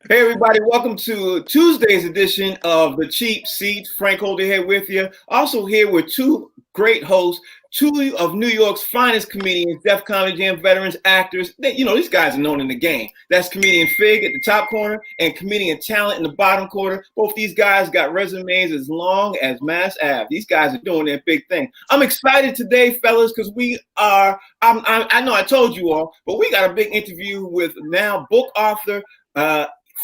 Hey everybody, welcome to Tuesday's edition of The Cheap Seats. Frank Holder here with you. Also here with two great hosts, two of New York's finest comedians, Def Comedy Jam veterans, actors. These guys are known in the game. That's comedian Fig at the top corner and comedian Talent in the bottom corner. Both these guys got resumes as long as Mass Ave. These guys are doing their big thing. I'm excited today, fellas, because I know I told you all, but we got a big interview with now book author,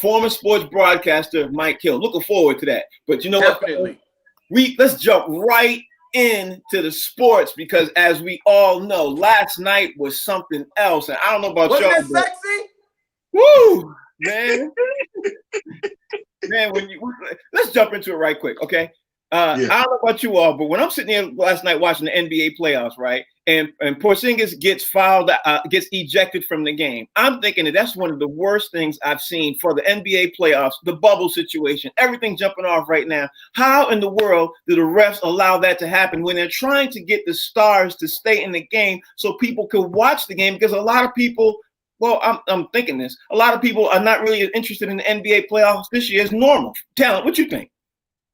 former sports broadcaster Mike Hill. Looking forward to that. But you know Definitely. what? Let's jump right into the sports because, as we all know, last night was something else. And I don't know about Wasn't y'all. it sexy? Woo, man. Man, let's jump into it right quick, okay? I don't know about you all, but when I'm sitting here last night watching the NBA playoffs, right, and Porzingis gets ejected from the game, I'm thinking that's one of the worst things I've seen for the NBA playoffs, the bubble situation, everything jumping off right now. How in the world do the refs allow that to happen when they're trying to get the stars to stay in the game so people can watch the game? Because a lot of people, well, I'm thinking this, a lot of people are not really interested in the NBA playoffs this year as normal. Talent, what you think?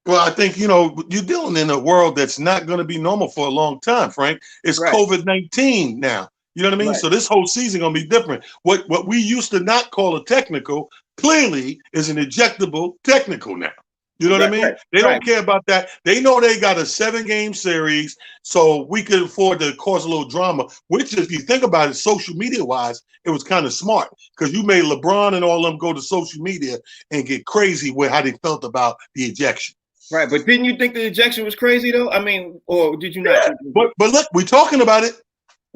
Well, I think, you're dealing in a world that's not going to be normal for a long time, Frank. It's Right. COVID-19 now. You know what I mean? Right. So this whole season going to be different. What we used to not call a technical clearly is an ejectable technical now. You know what I mean? Right. They don't care about that. They know they got a 7-game series, so we could afford to cause a little drama, which, if you think about it, social media-wise, it was kind of smart because you made LeBron and all of them go to social media and get crazy with how they felt about the ejection. Right, but didn't you think the ejection was crazy though? I mean, or did you not? Yeah, but look, we're talking about it.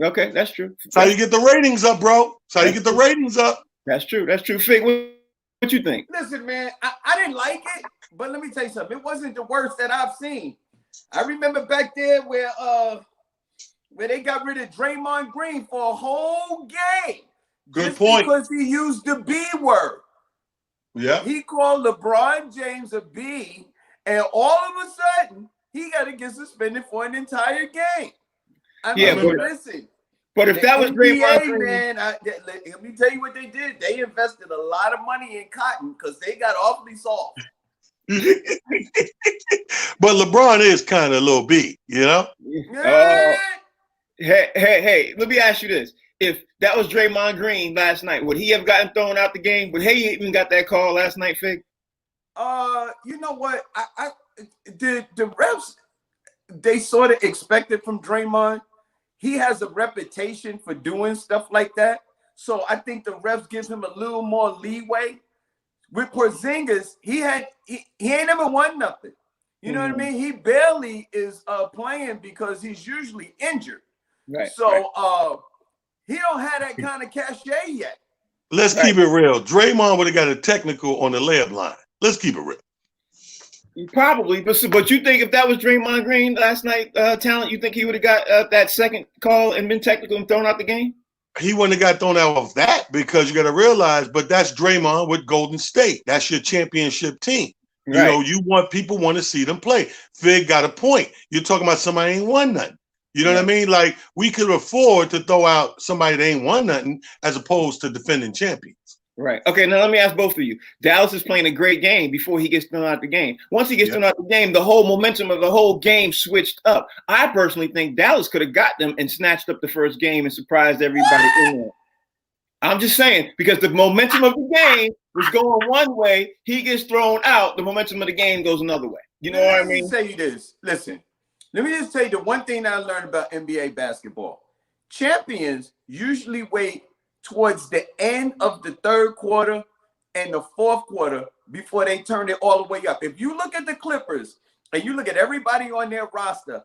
Okay, that's true. That's how you get the ratings up, bro. That's how you get the ratings up. That's true. That's true. Fig, what you think? Listen, man, I didn't like it, but let me tell you something. It wasn't the worst that I've seen. I remember back there where they got rid of Draymond Green for a whole game. Good point. Because he used the B word. Yeah. He called LeBron James a B. And all of a sudden, he got to get suspended for an entire game. Listen. But if that was Draymond Green, man, let me tell you what they did. They invested a lot of money in cotton because they got awfully soft. But LeBron is kind of a little B, you know? Hey, let me ask you this. If that was Draymond Green last night, would he have gotten thrown out the game? Would he even got that call last night, Fig? You know what? The refs, they sort of expected from Draymond. He has a reputation for doing stuff like that. So I think the refs gives him a little more leeway. With Porzingis, he ain't never won nothing. You know what I mean? He barely is playing because he's usually injured. Right. So he don't have that kind of cachet yet. Let's keep it real. Draymond would have got a technical on the layup line. Let's keep it real. Probably, but you think if that was Draymond Green last night, Talent, you think he would have got that second call and been technical and thrown out the game? He wouldn't have got thrown out of that because you got to realize, but that's Draymond with Golden State. That's your championship team. Right. People want to see them play. Fig got a point. You're talking about somebody ain't won nothing. You know what I mean? Like, we could afford to throw out somebody that ain't won nothing as opposed to defending champions. Right. Okay, now let me ask both of you. Dallas is playing a great game before he gets thrown out the game. Once he gets thrown out the game, the whole momentum of the whole game switched up. I personally think Dallas could have got them and snatched up the first game and surprised everybody in there. I'm just saying, because the momentum of the game was going one way, he gets thrown out, the momentum of the game goes another way. You know what I mean? Let me tell you this. Listen, let me just tell you the one thing that I learned about NBA basketball. Champions usually wait towards the end of the third quarter and the fourth quarter before they turn it all the way up. If you look at the Clippers and you look at everybody on their roster,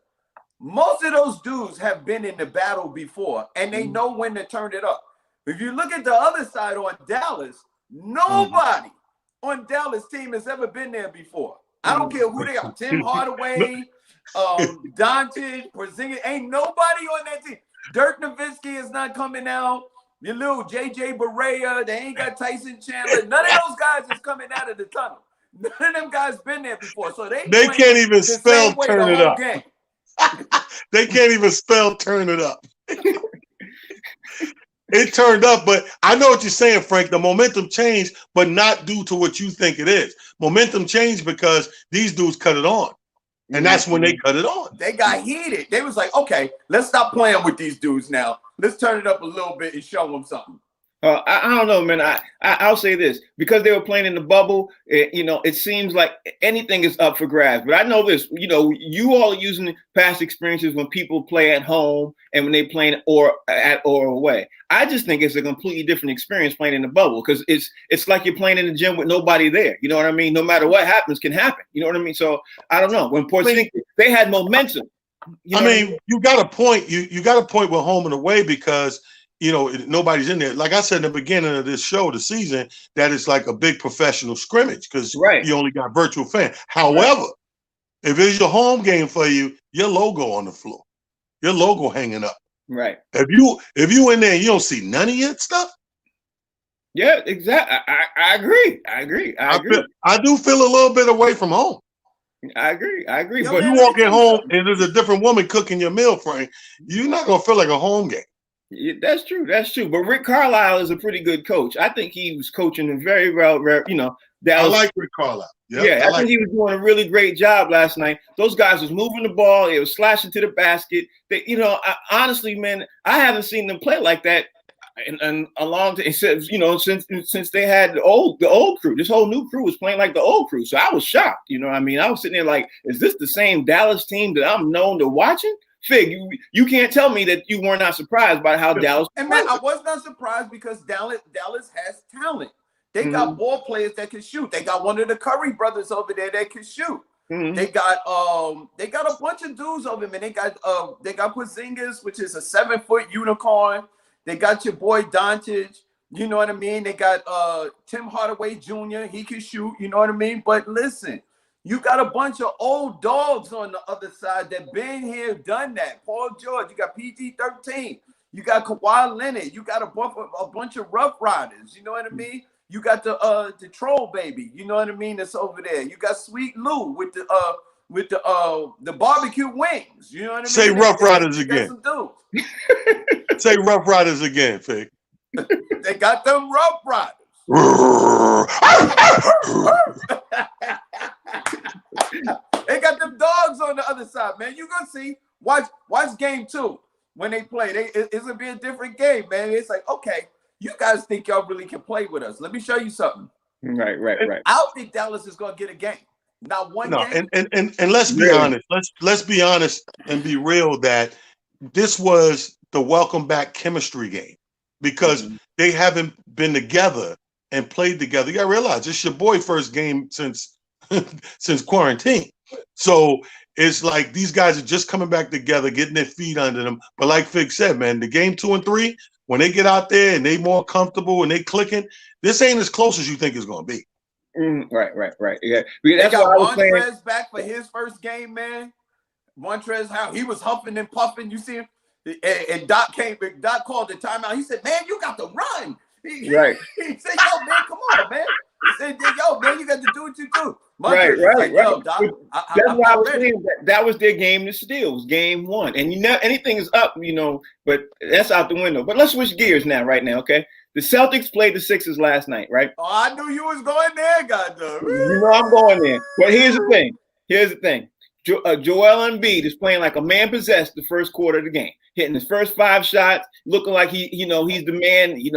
most of those dudes have been in the battle before and they know when to turn it up. If you look at the other side on Dallas, nobody on Dallas team has ever been there before. I don't care who they are. Tim Hardaway, Doncic, Porzingis, ain't nobody on that team. Dirk Nowitzki is not coming out. Your little JJ Barea, they ain't got Tyson Chandler. None of those guys is coming out of the tunnel. None of them guys been there before. So they can't even spell turn it up. They can't even spell turn it up. it turned up, but I know what you're saying, Frank. The momentum changed, but not due to what you think it is. Momentum changed because these dudes cut it on. And that's when they cut it on. They got heated. They was like, okay, let's stop playing with these dudes now. Let's turn it up a little bit and show them something. I don't know, man. I'll say this, because they were playing in the bubble. It seems like anything is up for grabs. But I know this. You all are using past experiences when people play at home and when they play or away. I just think it's a completely different experience playing in the bubble, because it's like you're playing in the gym with nobody there. You know what I mean? No matter what happens, can happen. You know what I mean? So I don't know. When Porzingis, they had momentum. You got a point. You got a point with home and away, because nobody's in there. Like I said in the beginning of this show, the season, that is like a big professional scrimmage, because you only got virtual fans. However, if it's your home game for you, your logo on the floor, your logo hanging up. Right. If you in there and you don't see none of your stuff. Yeah, exactly. I agree. I do feel a little bit away from home. I agree. But you walk in home and there's a different woman cooking your meal, Frank, you're not gonna feel like a home game. Yeah, that's true. But Rick Carlisle is a pretty good coach. I think he was coaching a very well. I like Rick Carlisle. I think he was doing a really great job last night. Those guys was moving the ball. It was slashing to the basket. Honestly, man, I haven't seen them play like that in a long time. Since they had the old crew. This whole new crew was playing like the old crew. So I was shocked. I was sitting there like, is this the same Dallas team that I'm known to watching? Fig, you can't tell me that you were not surprised by how Dallas. And man, I was not surprised, because Dallas has talent. They got ball players that can shoot. They got one of the Curry brothers over there that can shoot. They got a bunch of dudes over there. They got Porzingis, which is a 7-foot unicorn. They got your boy Doncic. You know what I mean? They got Tim Hardaway Jr. He can shoot. You know what I mean? But listen. You got a bunch of old dogs on the other side that been here, done that. Paul George, you got PG-13, you got Kawhi Leonard, you got a bunch of Rough Riders. You know what I mean? You got the troll baby. You know what I mean? That's over there. You got Sweet Lou with the barbecue wings. You know what I mean? Say Rough Riders again. Say Rough Riders again, Fig. They got them Rough Riders. They got them dogs on the other side, man. You gonna see. Watch game 2 when they play. It's gonna be a different game, man. It's like, okay, you guys think y'all really can play with us? Let me show you something. Right. I don't think Dallas is gonna get a game. Not one game. And let's be honest. Let's be honest and be real that this was the welcome back chemistry game, because they haven't been together and played together. You gotta realize it's your boy first game since quarantine. So it's like these guys are just coming back together, getting their feet under them. But like Fig said, man, the game 2 and 3, when they get out there and they more comfortable and they clicking, this ain't as close as you think it's going to be. Right. Yeah. They got Montrez back for his first game, man. Montrez, how he was huffing and puffing. You see him? And Doc called the timeout. He said, man, you got to run. He said, yo, man, come on, man. He said, yo, man, you got to do what you do. Right. Yo, Doc, that's why I was saying that was their game to steal. It was game 1. And anything is up, but that's out the window. But let's switch gears right now, okay? The Celtics played the Sixers last night, right? Oh, I knew you was going there, goddamn. I'm going there. But here's the thing. Joel Embiid is playing like a man possessed the first quarter of the game, hitting his first 5 shots, looking like he's the man. He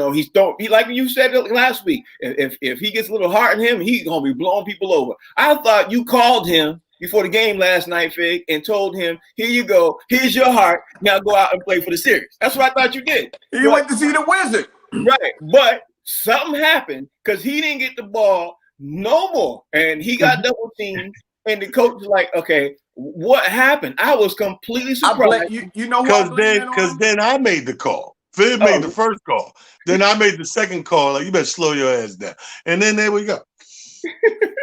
like you said last week. If he gets a little heart in him, he's gonna be blowing people over. I thought you called him before the game last night, Fig, and told him, "Here you go. Here's your heart. Now go out and play for the series." That's what I thought you did. He went to see the Wizard, right? But something happened because he didn't get the ball no more, and he got double teamed. And the coach was like, okay, what happened? I was completely surprised. You know because then I made the call. Phil made the first call. Then I made the second call. Like, you better slow your ass down. And then there we go.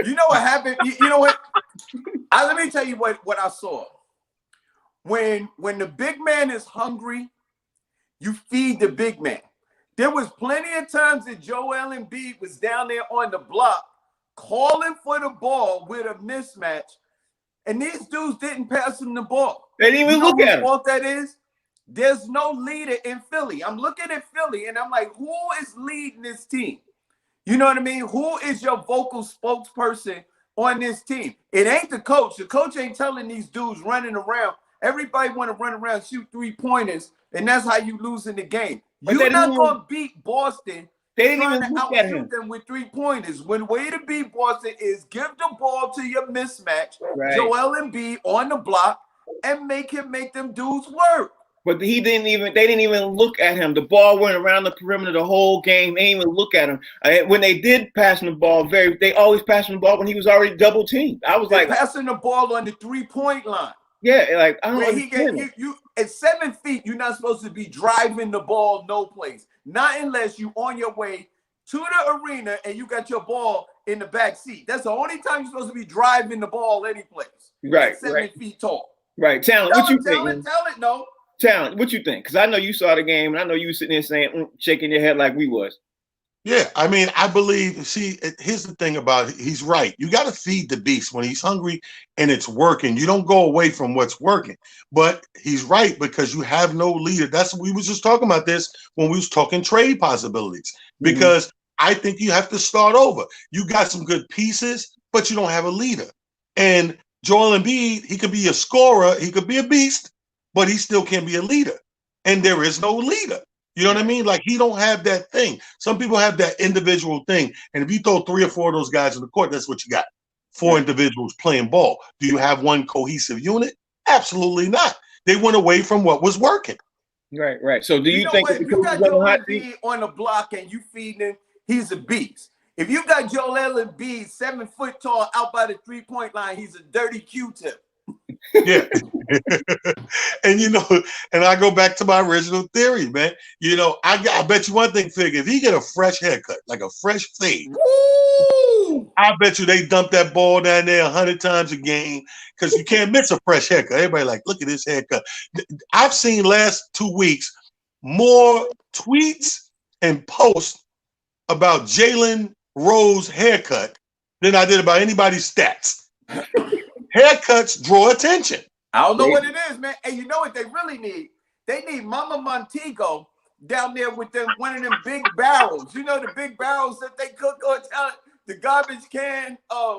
You know what happened? You know what? Let me tell you what I saw. When the big man is hungry, you feed the big man. There was plenty of times that Joel Embiid was down there on the block calling for the ball with a mismatch, and these dudes didn't pass him the ball. They didn't even look at him. What that is? There's no leader in Philly. I'm looking at Philly and I'm like, who is leading this team? You know what I mean? Who is your vocal spokesperson on this team? It ain't the coach. The coach ain't telling these dudes running around. Everybody want to run around, shoot 3-pointers, and that's how you lose in the game. You're not going to beat Boston. They didn't even look at him. Them with 3-pointers. When the way to beat Boston is give the ball to your mismatch, right. Joel Embiid on the block, and make them dudes work. But they didn't even look at him. The ball went around the perimeter the whole game. They didn't even look at him. When they did pass him the ball, they always passed him the ball when he was already double teamed. I was like passing the ball on the 3-point line. Yeah, like I don't know. You at 7 feet, you're not supposed to be driving the ball no place. Not unless you on your way to the arena and you got your ball in the back seat. That's the only time you're supposed to be driving the ball any place. Right, 7 feet tall. Right, Talent. What you think? No. Talent, what you think? Because I know you saw the game, and I know you were sitting there saying, shaking your head like we was. Yeah, I mean, I believe. See, here's the thing about it. He's right. You got to feed the beast when he's hungry and it's working. You don't go away from what's working. But he's right because you have no leader. We was just talking about this when we was talking trade possibilities. Because I think you have to start over. You got some good pieces, but you don't have a leader. And Joel Embiid, he could be a scorer, he could be a beast, but he still can't be a leader. And there is no leader. You know what I mean? Like, he don't have that thing. Some people have that individual thing. And if you throw 3 or 4 of those guys in the court, that's what you got. 4 individuals playing ball. Do you have one cohesive unit? Absolutely not. They went away from what was working. Right. So do you think if you got Joel Embiid on the block and you feeding him, he's a beast. If you got Joel Embiid 7 foot tall out by the 3-point line, he's a dirty Q-tip. Yeah. And and I go back to my original theory, man. I bet you one thing, Fig, if he get a fresh haircut, like a fresh fade, I bet you they dump that ball down there 100 times a game because you can't miss a fresh haircut. Everybody like, look at this haircut. I've seen last 2 weeks more tweets and posts about Jalen Rose haircut than I did about anybody's stats. Haircuts draw attention. I don't know what it is, man. And you know what they really need? They need Mama Montego down there with one of them big barrels. You know the big barrels that they cook on the garbage can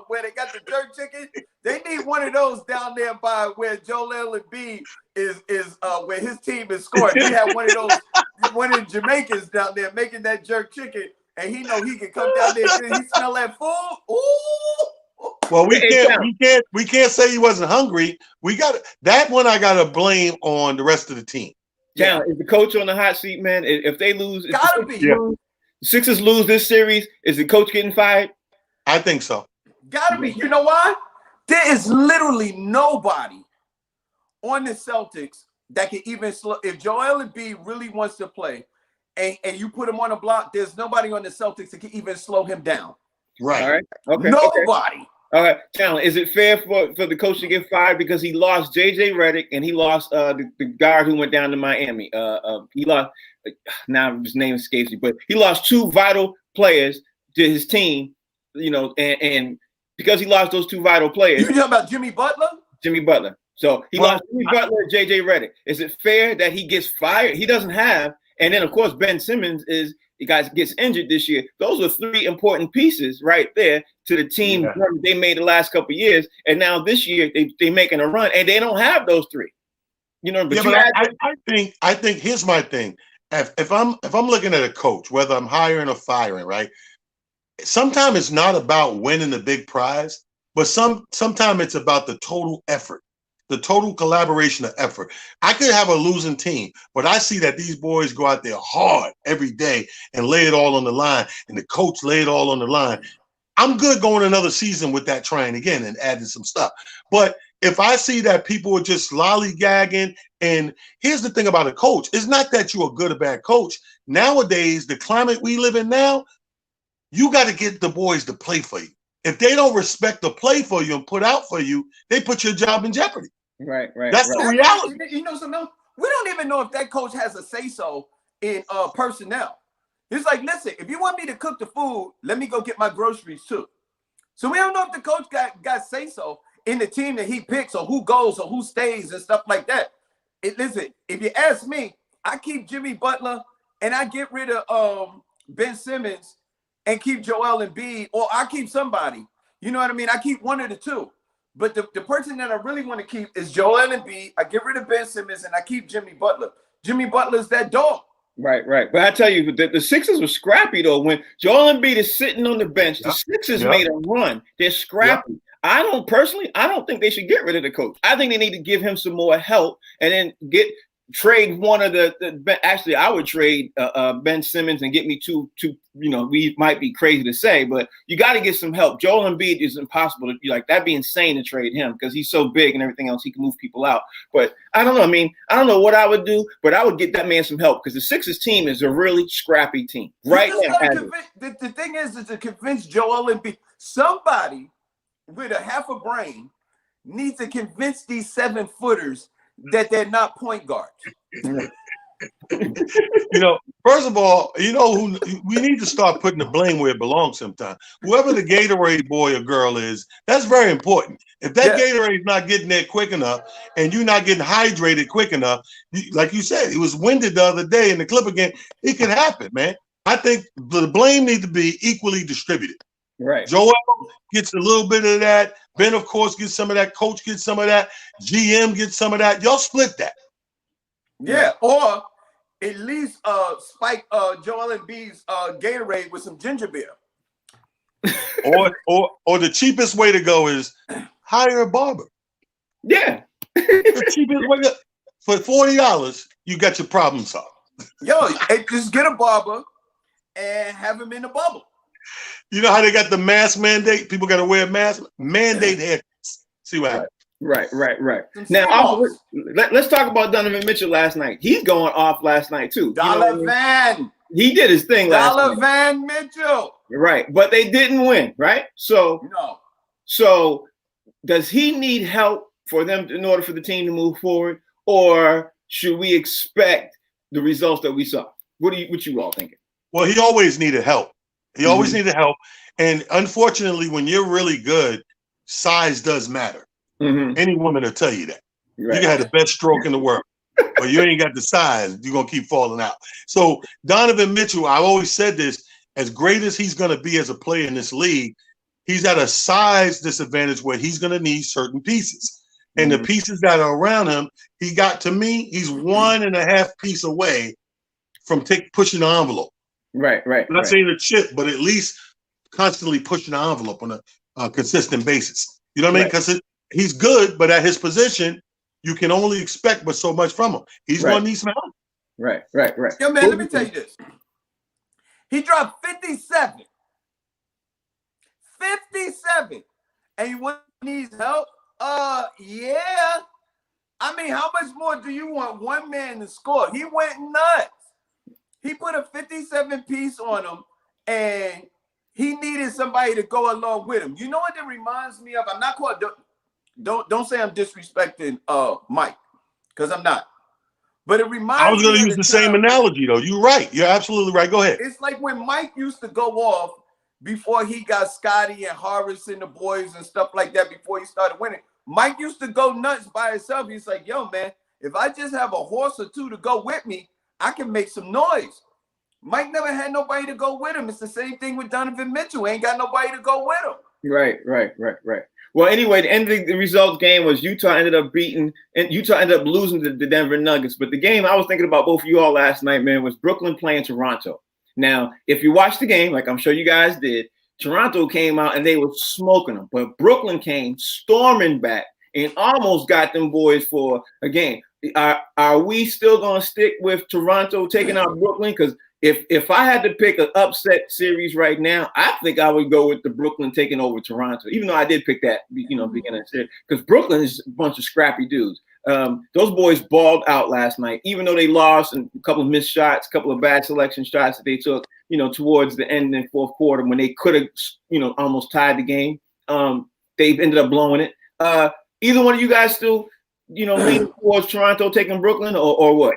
where they got the jerk chicken? They need one of those down there by where Joel Embiid is where his team is scoring. They have one of the Jamaicans down there making that jerk chicken, and he can come down there and he smell that food. Ooh! Well, we can't say he wasn't hungry. We got that one. I got to blame on the rest of the team. Yeah, is the coach on the hot seat, man? If they lose, the Sixers lose this series, is the coach getting fired? I think so. Gotta be. You know why? There is literally nobody on the Celtics that can even slow. If Joel Embiid really wants to play, and you put him on a block, there's nobody on the Celtics that can even slow him down. Right. All right. Okay. Nobody. Okay. All right. Talent. Is it fair for the coach to get fired because he lost JJ Redick and he lost the guard who went down to Miami? He lost. Now his name escapes me, but he lost 2 vital players to his team. And because he lost those 2 vital players. You talking about Jimmy Butler? Jimmy Butler. So he lost Jimmy Butler and JJ Redick. Is it fair that he gets fired? He doesn't have. And then of course Ben Simmons gets injured this year. Those are 3 important pieces right there to the team they made the last couple of years. And now this year they making a run and they don't have those 3. I think here's my thing. If I'm looking at a coach, whether I'm hiring or firing, right? Sometimes it's not about winning the big prize, but sometimes it's about the total effort. The total collaboration of effort. I could have a losing team, but I see that these boys go out there hard every day and lay it all on the line, and the coach lay it all on the line. I'm good going another season with that trying again and adding some stuff. But if I see that people are just lollygagging, and here's the thing about a coach, it's not that you're a good or bad coach. Nowadays, the climate we live in now, you got to get the boys to play for you. If they don't respect the play for you and put out for you, they put your job in jeopardy. Right. That's the reality. You know something? We don't even know if that coach has a say-so in personnel. It's like, listen, if you want me to cook the food, let me go get my groceries too. So we don't know if the coach got say-so in the team that he picks or who goes or who stays and stuff like that. listen, if you ask me, I keep Jimmy Butler and I get rid of Ben Simmons and keep Joel Embiid, or I keep somebody. You know what I mean? I keep one of the two. But the person that I really want to keep is Joel Embiid. I get rid of Ben Simmons and I keep Jimmy Butler. Jimmy Butler's that dog. Right. But I tell you, the Sixers were scrappy though. When Joel Embiid is sitting on the bench, the Sixers made a run. They're scrappy. I don't think they should get rid of the coach. I think they need to give him some more help and then trade one of actually I would trade Ben Simmons and get me two, we might be crazy to say, but you got to get some help. Joel Embiid is impossible to be like, that'd be insane to trade him because he's so big and everything else, he can move people out. But I don't know. I mean, I don't know what I would do, but I would get that man some help because the Sixers team is a really scrappy team. Right now. The thing is to convince Joel Embiid, somebody with a half a brain needs to convince these 7-footers that they're not point guards. First of all, who we need to start putting the blame where it belongs sometimes. Whoever the Gatorade boy or girl is, that's very important. If that Gatorade's not getting there quick enough and you're not getting hydrated quick enough, like you said, it was winded the other day in the clip again, it can happen, man. I think the blame needs to be equally distributed. Right. Joel gets a little bit of that. Ben, of course, gets some of that. Coach gets some of that. GM gets some of that. Y'all split that. Yeah, or at least spike Joel Embiid's Gatorade with some ginger beer. or the cheapest way to go is hire a barber. Yeah. The cheapest way for $40, you got your problem solved. Yo, just get a barber and have him in the bubble. You know how they got the mask mandate? People got to wear masks. Mandate haircuts. See what happens. Right. Now, let's talk about Donovan Mitchell last night. He's going off last night, too. Van. He did his thing last night. Van Mitchell. Right, but they didn't win, right? So, no. So, does he need help for them in order for the team to move forward? Or should we expect the results that we saw? What you all thinking? Well, he always needed help. He always needed help. And unfortunately, when you're really good, size does matter. Any woman will tell you that. Right. You can have the best stroke in the world, but you ain't got the size, you're going to keep falling out. So Donovan Mitchell, I've always said this, as great as he's going to be as a player in this league, he's at a size disadvantage where he's going to need certain pieces. And the pieces that are around him, he's 1.5 piece away from pushing the envelope. Right. I'm not saying a chip, but at least constantly pushing the envelope on a consistent basis. You know what I mean? Because he's good, but at his position, you can only expect but so much from him. He's going to need some help. Right. Yo, man, let me tell you this. He dropped 57. 57. And he needs help? Yeah. I mean, how much more do you want one man to score? He went nuts. He put a 57 piece on him, and he needed somebody to go along with him. You know what it reminds me of? I'm not called. Don't say I'm disrespecting Mike, because I'm not. But it reminds me. I was going to use the same analogy, though. You're right. You're absolutely right. Go ahead. It's like when Mike used to go off before he got Scotty and Horace and the boys and stuff like that. Before he started winning, Mike used to go nuts by himself. He's like, "Yo, man, if I just have a horse or two to go with me, I can make some noise." Mike never had nobody to go with him. It's the same thing with Donovan Mitchell. Ain't got nobody to go with him. Right. Well, anyway, the end of the results game was Utah ended up losing to the Denver Nuggets. But the game I was thinking about both of you all last night, man, was Brooklyn playing Toronto. Now, if you watched the game, like I'm sure you guys did, Toronto came out and they were smoking them. But Brooklyn came storming back and almost got them boys for a game. Are we still going to stick with Toronto taking out Brooklyn? Because if I had to pick an upset series right now, I think I would go with the Brooklyn taking over Toronto, even though I did pick that, beginning of the series, because Brooklyn is a bunch of scrappy dudes. Those boys balled out last night, even though they lost and a couple of missed shots, a couple of bad selection shots that they took, towards the end of the fourth quarter when they could have, almost tied the game. They ended up blowing it. Either one of you guys still, leaning towards Toronto taking Brooklyn or what?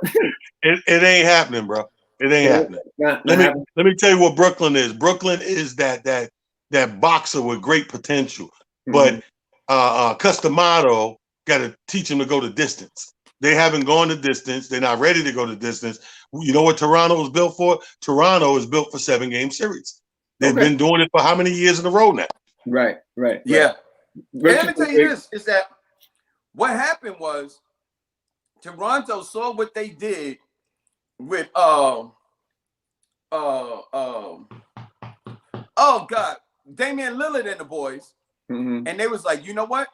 It ain't happening, bro. It ain't happening. Let me tell you what Brooklyn is. Brooklyn is that boxer with great potential, but Customato got to teach him to go the distance. They haven't gone the distance. They're not ready to go the distance. You know what Toronto was built for? Toronto is built for 7-game series. They've been doing it for how many years in a row now? Right. Yeah. And let me tell you this, is that what happened was Toronto saw what they did with Damian Lillard and the boys. Mm-hmm. And they was like, you know what?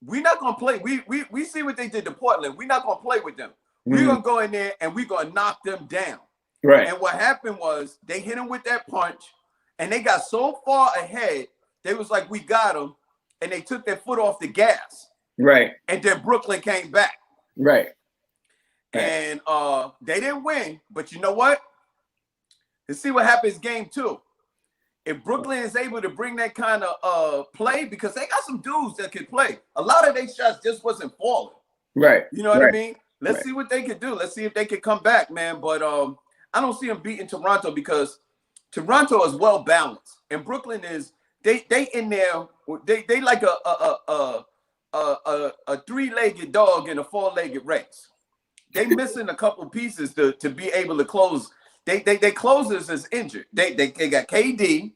We're not gonna play. We see what they did to Portland. We're not gonna play with them. Mm-hmm. We're gonna go in there and we're gonna knock them down. Right. And what happened was they hit him with that punch, and they got so far ahead, they was like, we got him, and they took their foot off the gas. Right. And then Brooklyn came back. Right. And they didn't win, but you know what? Let's see what happens game 2. If Brooklyn is able to bring that kind of play, because they got some dudes that can play. A lot of their shots just wasn't falling. Right. You know what I mean? Let's see what they can do. Let's see if they can come back, man. But I don't see them beating Toronto because Toronto is well balanced, and Brooklyn is they in there. They like a 3-legged dog in a 4-legged race. They missing a couple pieces to be able to close. They closers is injured. They got KD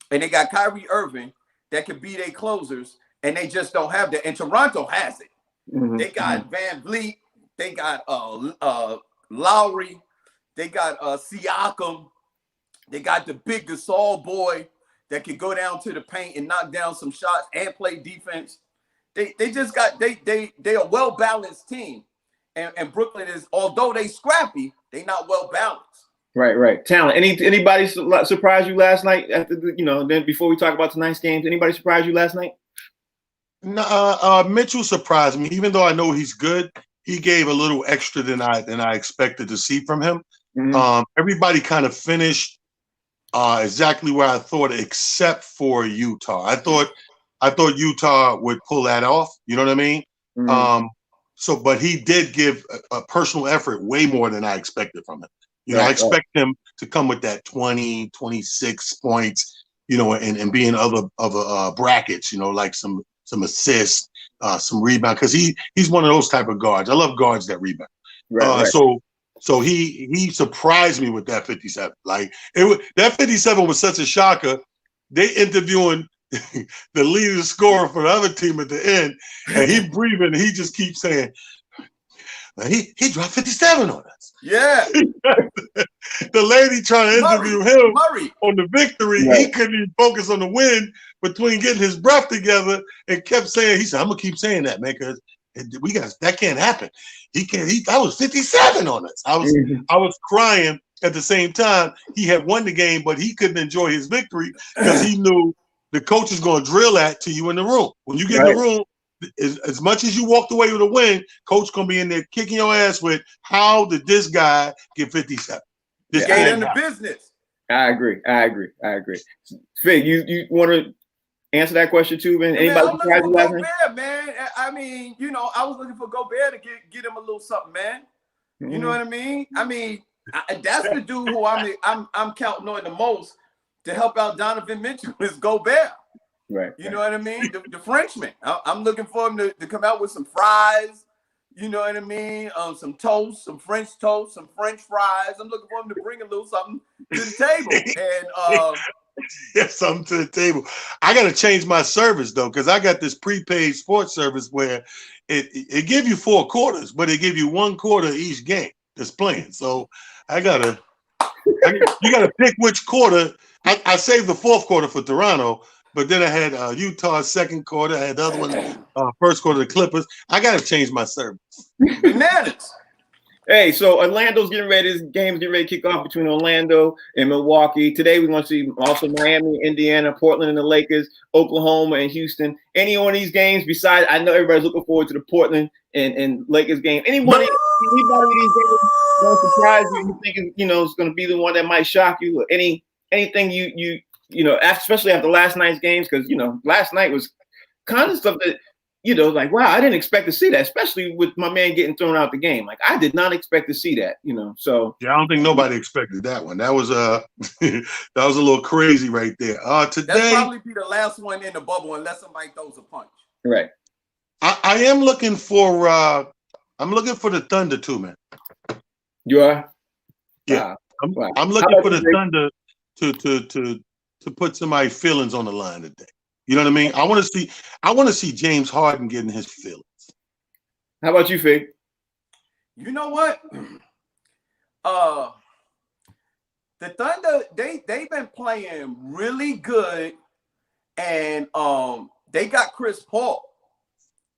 and they got Kyrie Irving that could be their closers, and they just don't have that. And Toronto has it. Mm-hmm. They got Van Vliet. They got Lowry. They got Siakam. They got the big Gasol boy that can go down to the paint and knock down some shots and play defense. They just got they a well balanced team, and Brooklyn is, although they scrappy, they not well balanced. Right. Talent. Anybody surprise you last night? Then before we talk about tonight's games, anybody surprise you last night? No, Mitchell surprised me. Even though I know he's good, he gave a little extra than I expected to see from him. Mm-hmm. Everybody kind of finished exactly where I thought, except for Utah. I thought Utah would pull that off. You know what I mean? Mm-hmm. But he did give a personal effort way more than I expected from him. I expect him to come with that 20, 26 points, and be in other brackets, like some assists, some rebound, because he's one of those type of guards. I love guards that rebound. Right. So he surprised me with that 57. That 57 was such a shocker. They interviewing the leading scorer for the other team at the end, and he breathing. He just keeps saying, he dropped 57 on us. Yeah. The lady trying to interview him Murray. On the victory, he couldn't even focus on the win between getting his breath together, and kept saying, he said, I'm gonna keep saying that, man, because that can't happen. I was 57 on us. I was crying at the same time. He had won the game, but he couldn't enjoy his victory because he knew the coach is going to drill that to you in the room. When you get in the room, as much as you walked away with a win, coach going to be in there kicking your ass with, how did this guy get 57? This guy in the business. I agree. Fig, you want to answer that question too, man? Anybody surprise you last night? Man. I mean, I was looking for Gobert to get him a little something, man. You know what I mean? I mean, that's the dude who I'm counting on the most to help out Donovan Mitchell is Gobert. Right. You know what I mean? The Frenchman. I'm looking for him to come out with some fries. You know what I mean? Some toast, some French toast, some French fries. I'm looking for him to bring a little something to the table. And something to the table. I got to change my service though, because I got this prepaid sports service where it give you 4 quarters, but it give you 1 quarter each game that's playing. So you gotta pick which quarter. I saved the 4th quarter for Toronto, but then I had Utah's 2nd quarter. I had the other one, first quarter of the Clippers. I got to change my service. Bananas. Hey, so Orlando's getting ready. This game's getting ready to kick off between Orlando and Milwaukee. Today we're going to see also Miami, Indiana, Portland and the Lakers, Oklahoma and Houston. Any one of these games besides, I know everybody's looking forward to the Portland and Lakers game. Anybody of these games going to surprise you? You think it's going to be the one that might shock you? Or anything you especially after last night's games, because last night was kind of stuff that like, wow, I didn't expect to see that, especially with my man getting thrown out the game. Like, I did not expect to see that, So yeah, I don't think nobody expected that one. That was that was a little crazy right there. Today that'll probably be the last one in the bubble unless somebody throws a punch. Right. I am looking for I'm looking for the Thunder too, man. You are? Yeah. Wow. I'm looking for the Thunder to put somebody's feelings on the line today. You know what I mean? I want to see James Harden getting his feelings. How about you, Fig? You know what? The Thunder, they've been playing really good, and they got Chris Paul.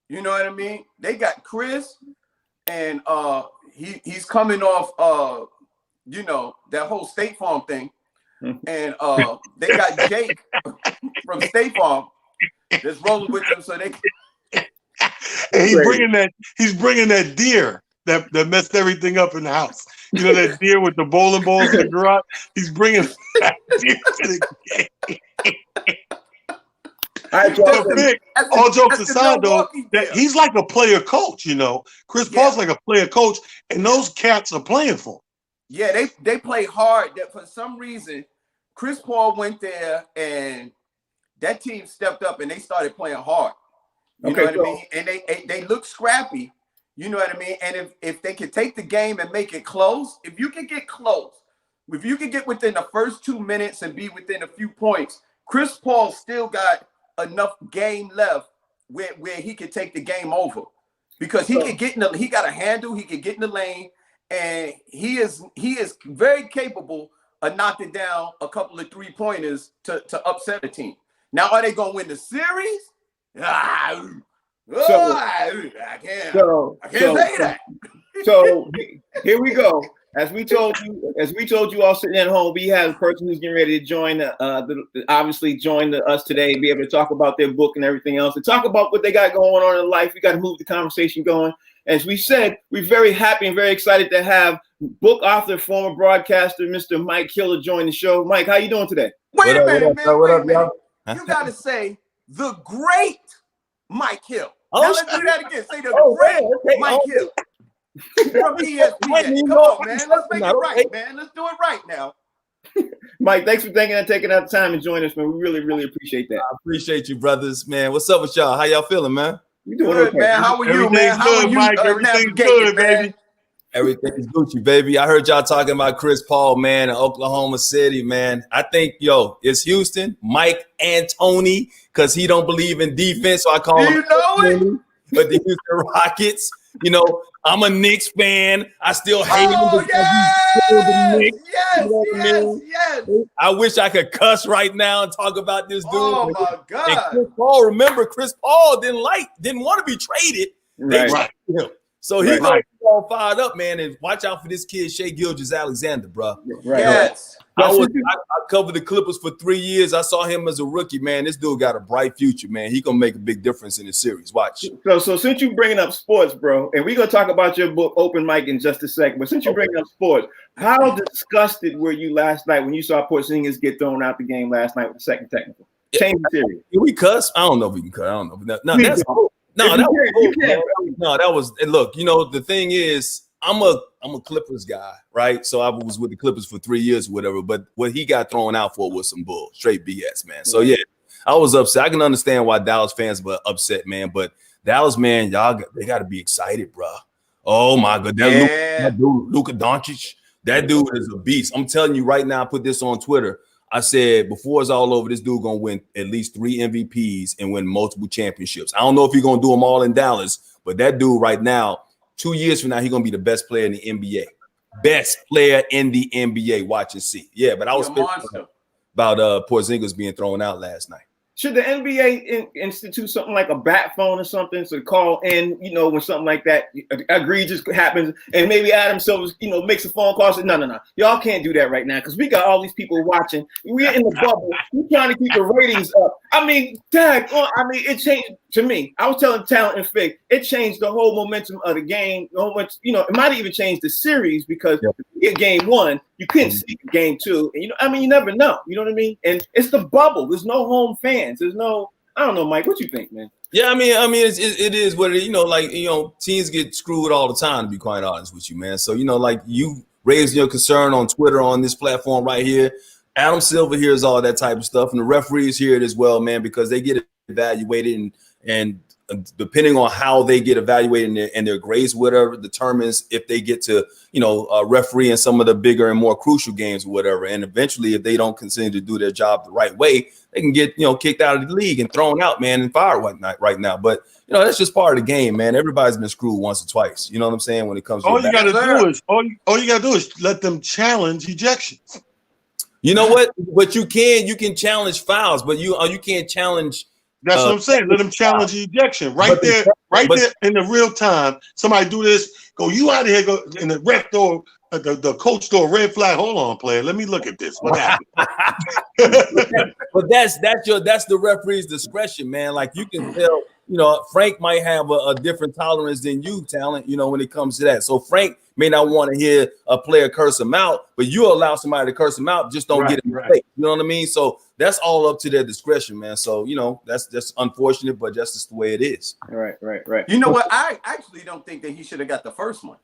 You know what I mean? They got Chris, and he's coming off that whole State Farm thing, and they got Jake from State Farm that's rolling with them, so they. And he's bringing that deer that messed everything up in the house. You know that deer with the bowling balls in the garage? He's bringing that deer to the game. All jokes aside, though, he's like a player coach, you know. Chris Paul's like a player coach, and those cats are playing for him. Yeah, they play hard. That for some reason, Chris Paul went there, and that team stepped up, and they started playing hard. You know what I mean? And they look scrappy. You know what I mean? And if they can take the game and make it close, if you can get close, if you can get within the first 2 minutes and be within a few points, Chris Paul still got enough game left where he can take the game over, because he can get he got a handle, he can get in the lane, and he is very capable of knocking down a couple of 3-pointers to upset a team. Now, are they gonna win the series? I can't say that. So here we go. As we told you all sitting at home, we have a person who's getting ready to join obviously join us today and be able to talk about their book and everything else, and talk about what they got going on in life. We got to move the conversation going. As we said, we're very happy and very excited to have book author, former broadcaster, Mr. Mike Hiller join the show. Mike, how you doing today? Wait a minute, man. Wait a minute. You got to say the great Mike Hill. Now let's do that again. Say the great Mike Hill. From ESPN. Come on, man. Let's make it right, man. Let's do it right now. Mike, thanks for taking out the time and joining us, man. We really, really appreciate that. I appreciate you, brothers, man. What's up with y'all? How y'all feeling, man? You doing good, okay, man? How are you, man? How are you, Mike? Everything's good, baby. Everything's Gucci, baby. I heard y'all talking about Chris Paul, man, in Oklahoma City, man. I think, it's Houston, Mike D'Antoni, because he don't believe in defense, so I call him. You know it? But the Houston Rockets, I'm a Knicks fan. I still hate him because he's still the Knicks. Yes. I wish I could cuss right now and talk about this dude. Oh my God! And Chris Paul, remember, Chris Paul didn't want to be traded. Right. So he's all fired up, man. And watch out for this kid, Shai Gilgeous-Alexander, bro. Right. Yes. I covered the Clippers for 3 years. I saw him as a rookie, man. This dude got a bright future, man. He gonna make a big difference in the series. Watch. So since you bringing up sports, bro, and we're gonna talk about your book, Open Mic, in just a second. But since you're bringing up sports, how disgusted were you last night when you saw Porzingis get thrown out the game last night with the second technical? Change the series. Can we cuss? I don't know if we can cuss. I don't know. No, that's cool. No, that was cool, man. No, that was. And look, the thing is, I'm a Clippers guy, right? So I was with the Clippers for 3 years, or whatever. But what he got thrown out for was some bull, straight BS, man. So yeah, I was upset. I can understand why Dallas fans were upset, man. But Dallas, man, they got to be excited, bro. Oh my God, that dude, Luka Doncic, that dude is a beast. I'm telling you right now. I put this on Twitter. I said before it's all over, this dude gonna win at least 3 MVPs and win multiple championships. I don't know if he's gonna do them all in Dallas, but that dude right now, 2 years from now, he's gonna be the best player in the NBA. Best player in the NBA. Watch and see. Yeah, but I was about Porzingis being thrown out last night. Should the NBA institute something like a bat phone or something to call in, when something like that egregious happens, and maybe Adam Silver, makes a phone call and says, no, y'all can't do that right now because we got all these people watching. We're in the bubble. We're trying to keep the ratings up. I mean, it changed to me. I was telling Talent and Fig, it changed the whole momentum of the game. It might even change the series because in game 1, you couldn't see game 2. And you never know. You know what I mean? And it's the bubble. There's no home fans. There's no, I don't know, Mike, what you think, man? Yeah, I mean, it is what it is. Teams get screwed all the time, to be quite honest with you, man. So, you raised your concern on Twitter on this platform right here. Adam Silver hears all that type of stuff, and the referees hear it as well, man, because they get evaluated. And depending on how they get evaluated and their grades, whatever, determines if they get to, referee in some of the bigger and more crucial games or whatever. And eventually, if they don't continue to do their job the right way, they can get, kicked out of the league and thrown out, man, and fired right now. But, that's just part of the game, man. Everybody's been screwed once or twice. You know what I'm saying? When it comes to all you got to do is let them challenge ejections. You know what? But you can challenge fouls, but you can't challenge. That's what I'm saying. Let them challenge ejection right there in the real time. Somebody do this, go, you out of here, go in the ref door, the coach door, red flag. Hold on, player. Let me look at this. What happened? But that's the referee's discretion, man. Like you can tell, Frank might have a different tolerance than you, Talent, when it comes to that. So Frank may not want to hear a player curse him out, but you allow somebody to curse him out, just don't get it right. You know what I mean? So that's all up to their discretion, man. So, that's just unfortunate, but that's just the way it is. Right. You know what? I actually don't think that he should have got the first one.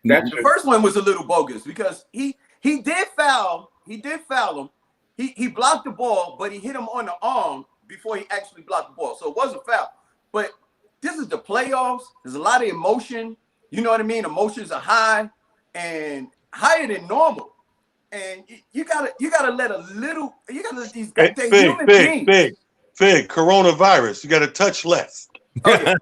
The first one was a little bogus because he did foul. He did foul him. He blocked the ball, but he hit him on the arm before he actually blocked the ball. So it wasn't foul. But this is the playoffs. There's a lot of emotion. You know what I mean? Emotions are high and higher than normal. And you gotta let these guys Fig, coronavirus. You gotta touch less. Okay.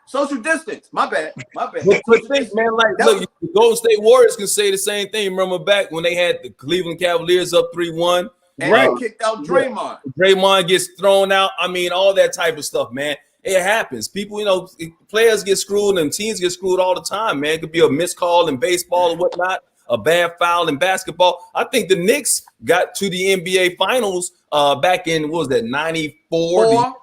Social distance. My bad. But think, man, look, the Golden State Warriors can say the same thing. Remember back when they had the Cleveland Cavaliers up 3-1? And they kicked out Draymond. Draymond gets thrown out. I mean, all that type of stuff, man. It happens. People, players get screwed and teams get screwed all the time, man. It could be a missed call in baseball or whatnot, a bad foul in basketball. I think the Knicks got to the NBA Finals back in, what was that, 94?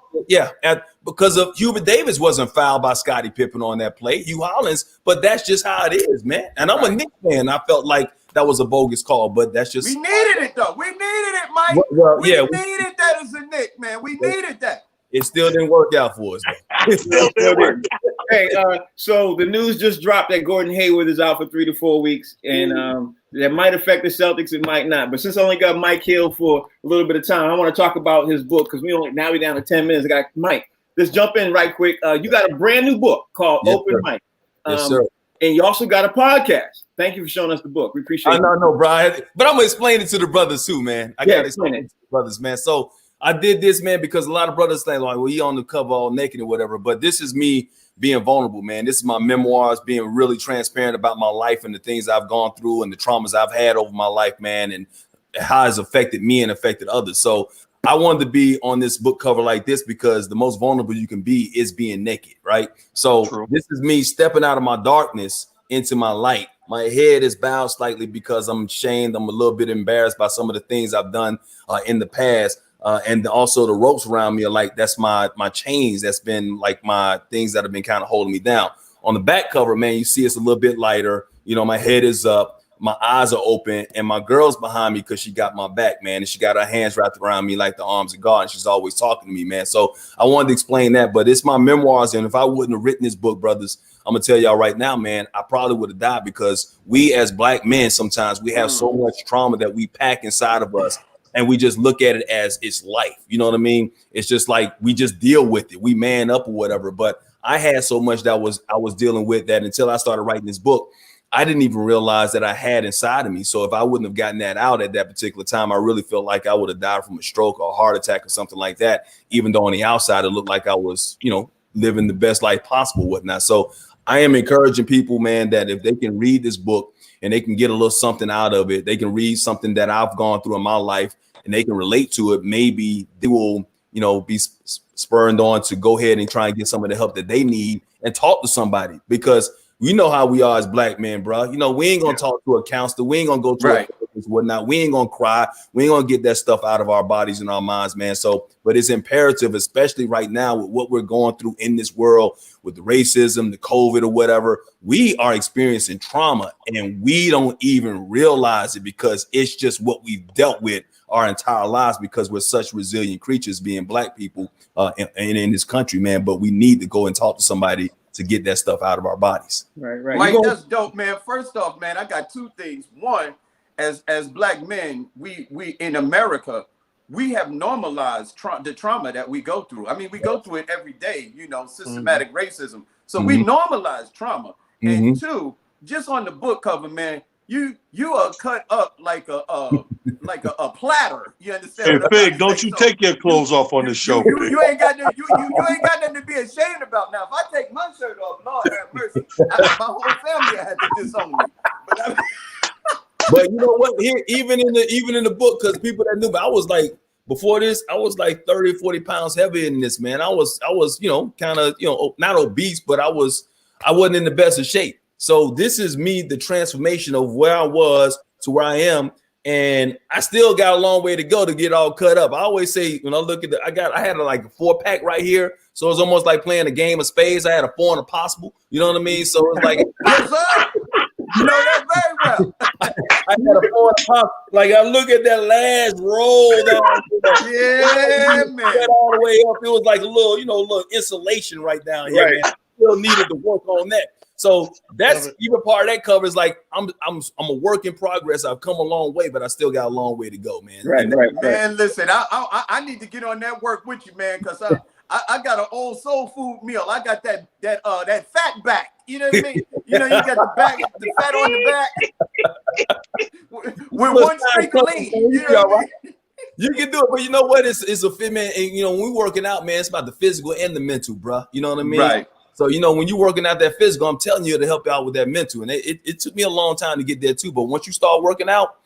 Because of Hubert Davis wasn't fouled by Scottie Pippen on that play, Hugh Hollins, but that's just how it is, man. And I'm a Knicks fan. I felt like that was a bogus call, but that's just... We needed it, though. We needed it, Mike. We needed that as a Knick, man. We needed that. It still didn't work out for us, though. It still didn't work. Hey, so the news just dropped that Gordon Hayward is out for 3 to 4 weeks, and that might affect the Celtics. It might not. But since I only got Mike Hill for a little bit of time, I want to talk about his book because we're down to 10 minutes. I got Mike. Let's jump in right quick. You got a brand new book called Open Mic. Yes, sir. And you also got a podcast. Thank you for showing us the book. We appreciate it. No, Brian. But I'm going to explain it to the brothers too, man. I got to explain it to the brothers, man. So I did this, man, because a lot of brothers think like, well, he on the cover all naked or whatever. But this is me being vulnerable, man. This is my memoirs, being really transparent about my life and the things I've gone through and the traumas I've had over my life, man, and how it's affected me and affected others. So I wanted to be on this book cover like this because the most vulnerable you can be is being naked, right? So This is me stepping out of my darkness into my light. My head is bowed slightly because I'm ashamed. I'm a little bit embarrassed by some of the things I've done in the past. And also the ropes around me are like, that's my chains. That's been like my things that have been kind of holding me down. On the back cover, man, you see it's a little bit lighter. My head is up. My eyes are open, and my girl's behind me because she got my back, man. And she got her hands wrapped around me like the arms of God. And she's always talking to me, man. So I wanted to explain that, but it's my memoirs. And if I wouldn't have written this book, brothers, I'm going to tell y'all right now, man, I probably would have died because we as black men, sometimes we have so much trauma that we pack inside of us. And we just look at it as it's life. You know what I mean? It's just like we just deal with it. We man up or whatever. But I had so much that I was dealing with that until I started writing this book. I didn't even realize that I had inside of me. So if I wouldn't have gotten that out at that particular time, I really felt like I would have died from a stroke or a heart attack or something like that, even though on the outside it looked like I was, living the best life possible, whatnot. So I am encouraging people, man, that if they can read this book and they can get a little something out of it, they can read something that I've gone through in my life and they can relate to it. Maybe they will, be spurred on to go ahead and try and get some of the help that they need and talk to somebody, because you know how we are as black men, bro. We ain't gonna talk to a counselor. We ain't gonna go to a therapist, whatnot. We ain't gonna cry. We ain't gonna get that stuff out of our bodies and our minds, man. So, but it's imperative, especially right now with what we're going through in this world with the racism, the COVID or whatever. We are experiencing trauma and we don't even realize it because it's just what we've dealt with our entire lives because we're such resilient creatures being black people in this country, man. But we need to go and talk to somebody to get that stuff out of our bodies. Right. Mike, that's dope, man. First off, man, I got two things. One, as black men, we in America, we have normalized the trauma that we go through. I mean, we go through it every day, you know, systematic racism. So we normalize trauma. And two, just on the book cover, man, you are cut up like a platter. You understand? Hey, Fig, don't you take your clothes off on the show. You ain't got no, you ain't got nothing to be ashamed about. Now, if I take my shirt off, Lord have mercy, my whole family had to disown me. But you know what? Here, even in the book, because people that knew me, I was like, before this, I was like 30, 40 pounds heavier than this, man. I was, you know, kind of, you know, not obese, but I wasn't in the best of shape. So this is me, the transformation of where I was to where I am. And I still got a long way to go to get all cut up. I always say, when I look at I had like a 4-pack right here. So it's almost like playing a game of spades. I had a 4 and a possible. You know what I mean? So it's like, yes, sir. You know that very well. I had a 4 and a possible. Like I look at that last roll down. Yeah, man. All the way up. It was like a little insulation right down here, man. I still needed to work on that. So that's even part of that cover is like I'm a work in progress. I've come a long way, but I still got a long way to go, man. Right. Man, listen, I need to get on that work with you, man, because I got an old soul food meal. I got that fat back. You know what I mean? You know, you got the fat on the back with one sprinkle lean. You know what I mean? You can do it, but you know what? It's a fit, man. And you know, when we're working out, man, it's about the physical and the mental, bro. You know what I mean? Right. So, you know, when you're working out that physical, I'm telling you to help you out with that mental. And it took me a long time to get there too. But once you start working out,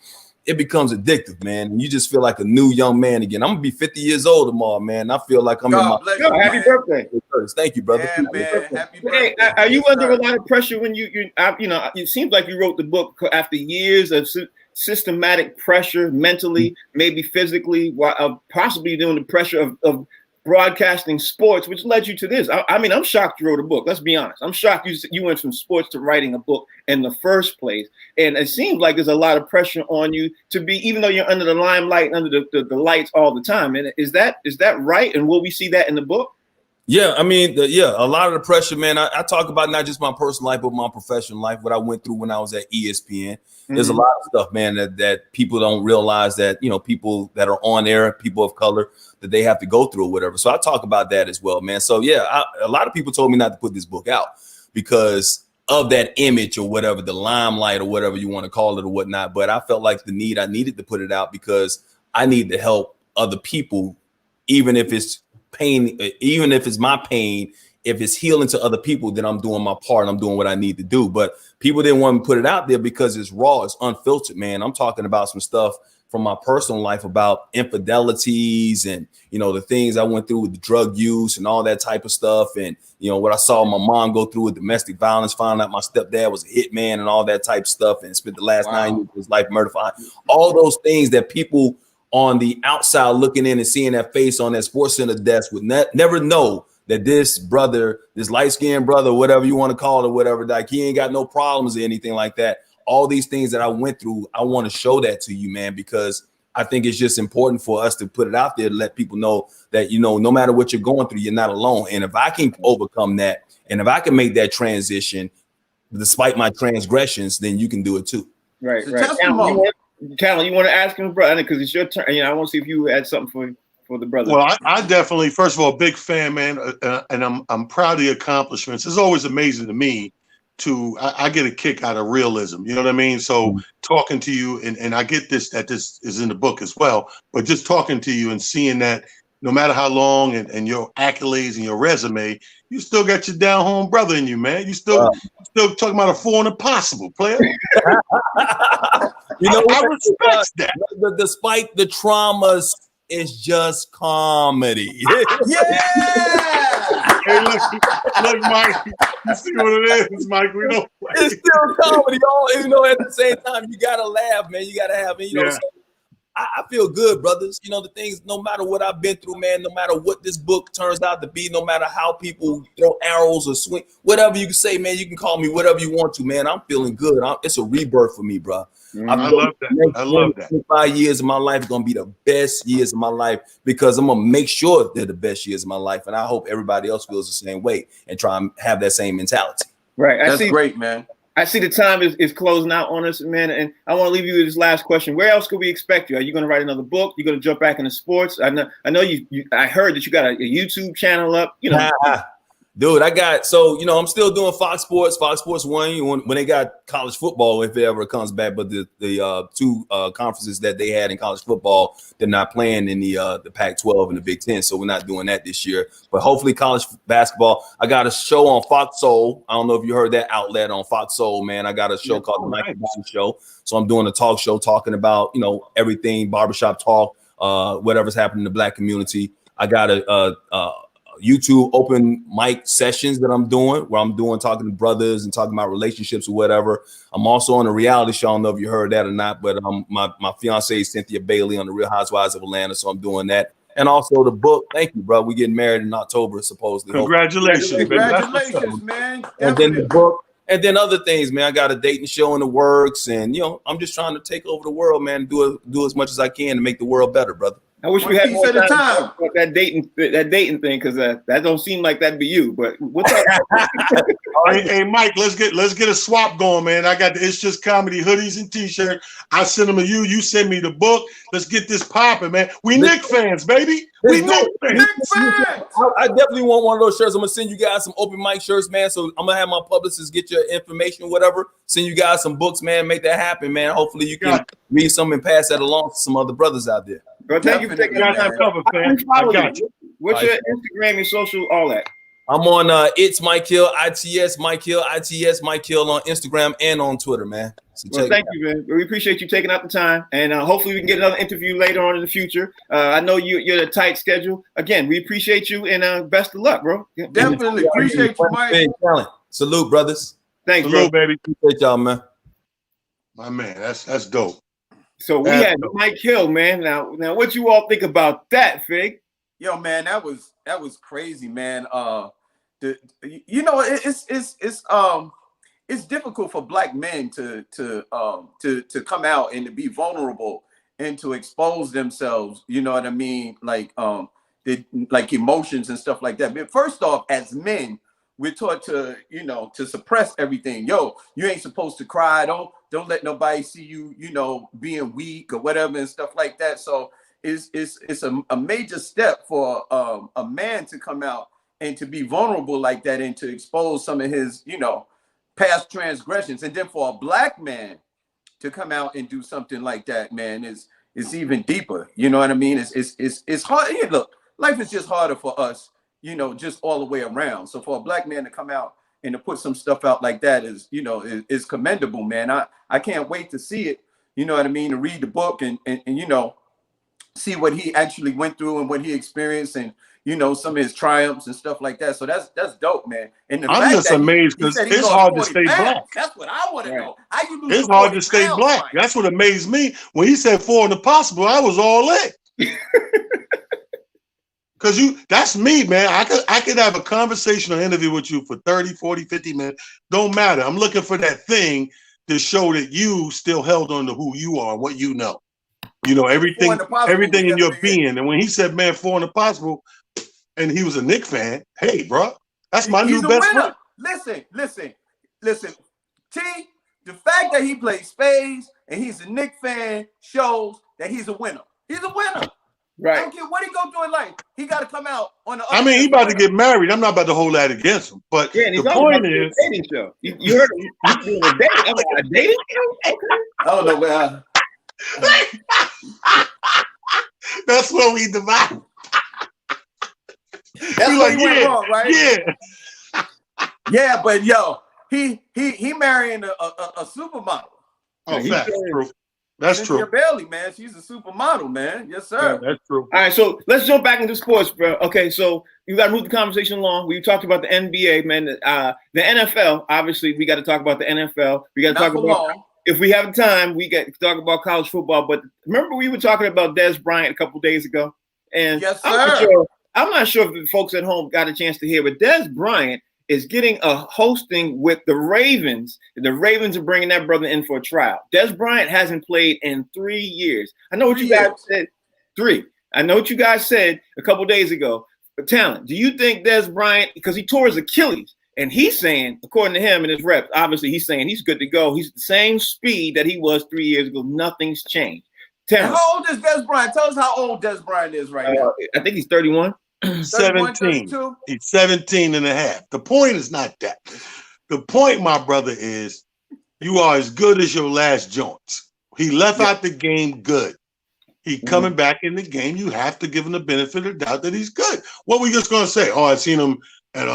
it becomes addictive, man. And you just feel like a new young man again. I'm going to be 50 years old tomorrow, man. I feel like I'm happy birthday. Thank you, brother. Yeah, man. Happy birthday. Hey, are you under a lot of pressure when you know, it seems like you wrote the book after years of systematic pressure mentally, maybe physically, while possibly doing the pressure of broadcasting sports, which led you to this. I mean, I'm shocked you wrote a book. Let's be honest. I'm shocked you went from sports to writing a book in the first place. And it seems like there's a lot of pressure on you to be, even though you're under the limelight, under the lights all the time. And is that right? And will we see that in the book? Yeah, I mean, a lot of the pressure, man. I talk about not just my personal life, but my professional life, what I went through when I was at ESPN. There's a lot of stuff, man, that people don't realize that, you know, people that are on air, people of color, that they have to go through or whatever. So I talk about that as well, man. So, yeah, a lot of people told me not to put this book out because of that image or whatever, the limelight or whatever you want to call it or whatnot. But I felt like I needed to put it out because I need to help other people, even if it's pain, even if it's my pain, if it's healing to other people, then I'm doing my part. I'm doing what I need to do. But people didn't want to put it out there because it's raw, it's unfiltered, man. I'm talking about some stuff from my personal life about infidelities and, you know, the things I went through with the drug use and all that type of stuff. And, you know, what I saw my mom go through with domestic violence, found out my stepdad was a hitman and all that type of stuff, and spent the last 9 years of his life murdered. All those things that people on the outside looking in and seeing that face on that Sports Center desk would never know that this brother, this light-skinned brother, whatever you want to call it, whatever, like he ain't got no problems or anything like that. All these things that I went through, I want to show that to you, man, because I think it's just important for us to put it out there to let people know that, you know, no matter what you're going through, you're not alone. And if I can overcome that, and if I can make that transition despite my transgressions, then you can do it too. Right, right. Talon, you want to ask him, brother, because it's your turn. You know, I want to see if you had something for the brother. Well, I definitely, first of all, big fan, man, and I'm proud of the accomplishments. It's always amazing to me I get a kick out of realism. You know what I mean? So talking to you, and I get this is in the book as well, but just talking to you and seeing that no matter how long and your accolades and your resume, you still got your down home brother in you, man. You still talking about a 4 and a possible player. You know, I respect that. Despite the traumas, it's just comedy. Yeah. Hey, look, Mike. You see what it is, Mike? We don't play. It's still comedy. You know, at the same time, you gotta laugh, man. You gotta have it. You know, so I feel good, brothers. You know, the things, no matter what I've been through, man, no matter what this book turns out to be, no matter how people throw arrows or swing, whatever you can say, man, you can call me whatever you want to, man. I'm feeling good. It's a rebirth for me, bro. I love that. I love that. 5 years of my life are going to be the best years of my life because I'm going to make sure they're the best years of my life. And I hope everybody else feels the same way and try and have that same mentality. Right. That's great, man. I see the time is closing out on us, man, and I want to leave you with this last question. Where else could we expect you? Are you going to write another book? You going to jump back into sports? I know you. I heard that you got a YouTube channel up. You know, dude, I'm still doing Fox Sports 1 when they got college football, if it ever comes back. But the two conferences that they had in college football, they're not playing in the Pac-12 and the Big Ten, so we're not doing that this year. But hopefully, college basketball. I got a show on Fox Soul. I don't know if you heard that outlet on Fox Soul, man. I got a show called The Michael Biden Show. So I'm doing a talk show talking about everything, barbershop talk, whatever's happening in the Black community. I got a YouTube open mic sessions that I'm doing where I'm talking to brothers and talking about relationships or whatever. I'm also on a reality show. I don't know if you heard that or not, but my fiance is Cynthia Bailey on the Real Housewives of Atlanta. So I'm doing that. And also the book. Thank you, bro. We getting married in October, supposedly. Congratulations, man. And then the book. And then other things, man. I got a dating show in the works. And, I'm just trying to take over the world, man. Do as much as I can to make the world better, brother. I wish we had more time that dating thing, because that don't seem like that'd be you. But what's up? Hey, Mike, let's get a swap going, man. I got the It's Just Comedy hoodies and T-shirt. I send them to you. You send me the book. Let's get this popping, man. We Knick fans, baby. We Knick fans. I definitely want one of those shirts. I'm gonna send you guys some open mic shirts, man. So I'm gonna have my publicists get your information, whatever. Send you guys some books, man. Make that happen, man. Hopefully you can read some and pass that along to some other brothers out there. Bro, thank you for taking that cover, man. I got you. What's your Instagram, your social, all that? I'm on It's Mike Hill, ITS Mike Hill, ITS Mike Hill on Instagram and on Twitter, man. So well, thank you, man. We appreciate you taking out the time, and hopefully we can get another interview later on in the future. I know you're a tight schedule. Again, we appreciate you, and best of luck, bro. Definitely appreciate you, Mike. Salute, brothers. Thanks, Salute, bro. baby. Appreciate y'all, man. My man, that's dope. So we had Mike Hill, man. Now, what you all think about that, Fig? Yo, man, that was crazy, man. It's difficult for Black men to come out and to be vulnerable and to expose themselves. You know what I mean? Like emotions and stuff like that. But first off, as men, we're taught to suppress everything. Yo, you ain't supposed to cry. Don't let nobody see you, being weak or whatever and stuff like that. So it's a major step for a man to come out and to be vulnerable like that and to expose some of his, past transgressions. And then for a Black man to come out and do something like that, man, is even deeper. You know what I mean? It's hard. Yeah, look, life is just harder for us, just all the way around. So for a Black man to come out and to put some stuff out like that is commendable, man. I can't wait to see it, you know what I mean, to read the book and see what he actually went through and what he experienced and, some of his triumphs and stuff like that. So that's dope, man. And I'm just amazed because it's hard to stay Black. That's what I want to know. How you lose it's hard to stay Black. Right? That's what amazed me. When he said 4 and the possible, I was all in. Because that's me, man. I could have a conversation or interview with you for 30, 40, 50 minutes. Don't matter. I'm looking for that thing to show that you still held on to who you are, what you know. Everything in your being. And when he said, man, 4 and the possible, and he was a Knick fan, hey, bro, that's my new best friend. Listen. T, the fact that he plays spades and he's a Knick fan shows that he's a winner. He's a winner. Right. I don't care what he go through in life. He got to come out on the. I mean, he about to get married. I'm not about to hold that against him. But the point is, dating show. You heard him. He's doing a dating. I'm like, a dating show. Okay. I don't know where. That's what we divide. That's what he went wrong, right? Yeah, but yo, he marrying a supermodel. Oh, that's true. That's true. Bailey, man, she's a supermodel, man. Yes, sir. Yeah, that's true. All right, so let's jump back into sports, bro. Okay, so you got to move the conversation along. We talked about the NBA, man. The NFL, obviously, we got to talk about the NFL. We got to talk about, if we have time, we got to talk about college football. But remember, we were talking about Dez Bryant a couple days ago, and yes, sir. I'm not sure if the folks at home got a chance to hear, but Dez Bryant is getting a hosting with the Ravens. The Ravens are bringing that brother in for a trial. Dez Bryant hasn't played in 3 years. I know what you guys said. 3. I know what you guys said a couple days ago. But talent, do you think Dez Bryant, because he tore his Achilles, And he's saying, according to him and his reps, obviously he's saying he's good to go. He's the same speed that he was 3 years ago. Nothing's changed. How old is Des Bryant? Tell us how old Des Bryant is right now. I think he's 31. 17. He's 17 and a half. The point is not that. The point, my brother, is you are as good as your last joints. He left out the game good. He coming back in the game. You have to give him the benefit of the doubt that he's good. What we just going to say? Oh, I seen him at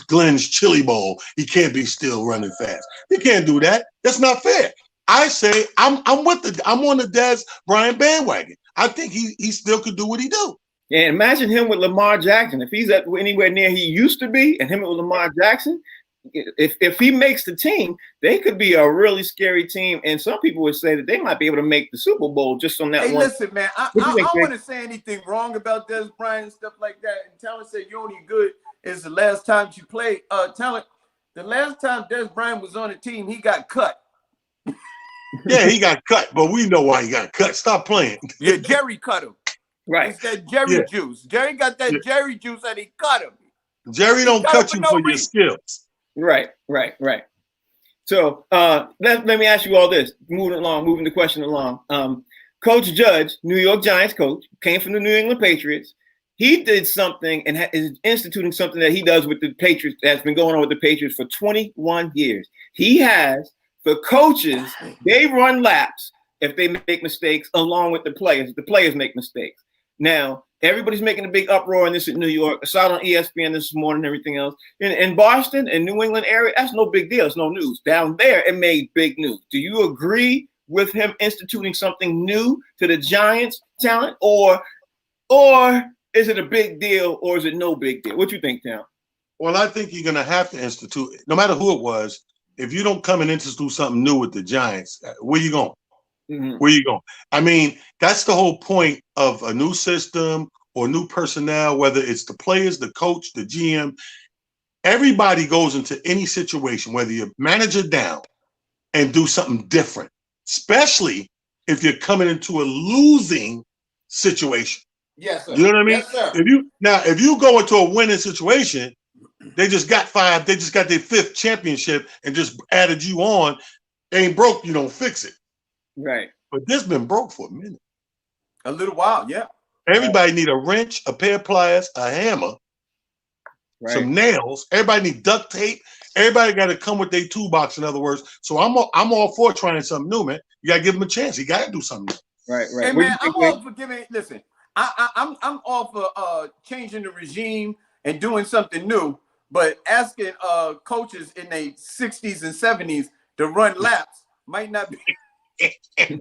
Glenn's Chili Bowl. He can't be still running fast. He can't do that. That's not fair. I say I'm on the Des Bryant bandwagon. I think he still could do what he do. Yeah, imagine him with Lamar Jackson. If he's at anywhere near he used to be, and him with Lamar Jackson, if he makes the team, they could be a really scary team. And some people would say that they might be able to make the Super Bowl just on that one. Hey, listen, man, I don't want to say anything wrong about Des Bryant and stuff like that. And Talent said you're only good is the last time you played. Talent, the last time Des Bryant was on the team, he got cut. Yeah, he got cut, but we know why he got cut. Stop playing. Yeah, Jerry cut him. Right. It's that Jerry juice. Jerry got that Jerry juice and he cut him. Jerry don't cut you for your skills. Right. So let me ask you all this. Moving the question along. Coach Judge, New York Giants coach, came from the New England Patriots. He did something and is instituting something that he does with the Patriots that's been going on with the Patriots for 21 years. He has the coaches, they run laps if they make mistakes along with the players. The players make mistakes. Now, everybody's making a big uproar in this in New York. I saw it on ESPN this morning and everything else. In Boston and New England area, that's no big deal. It's no news. Down there, it made big news. Do you agree with him instituting something new to the Giants talent? Or is it a big deal or is it no big deal? What do you think, Tom? Well, I think you're going to have to institute, no matter who it was, if you don't come and institute something new with the Giants, where you going? Mm-hmm. Where you going? I mean, that's the whole point of a new system or new personnel, whether it's the players, the coach, the GM. Everybody goes into any situation, whether you're manager down, and do something different, especially if you're coming into a losing situation. Yes, sir. You know what I mean? Yes, sir. If you go into a winning situation, they just got 5. They just got their 5th championship and just added you on. Ain't broke, you don't fix it. Right. But this been broke for a minute. A little while, yeah. Everybody need a wrench, a pair of pliers, a hammer, some nails. Everybody need duct tape. Everybody got to come with their toolbox, in other words. So I'm all for trying something new, man. You got to give them a chance. You got to do something new. Right. Hey, man, I'm all for giving. Listen, I'm all for changing the regime and doing something new. But asking coaches in their 60s and 70s to run laps might not be. It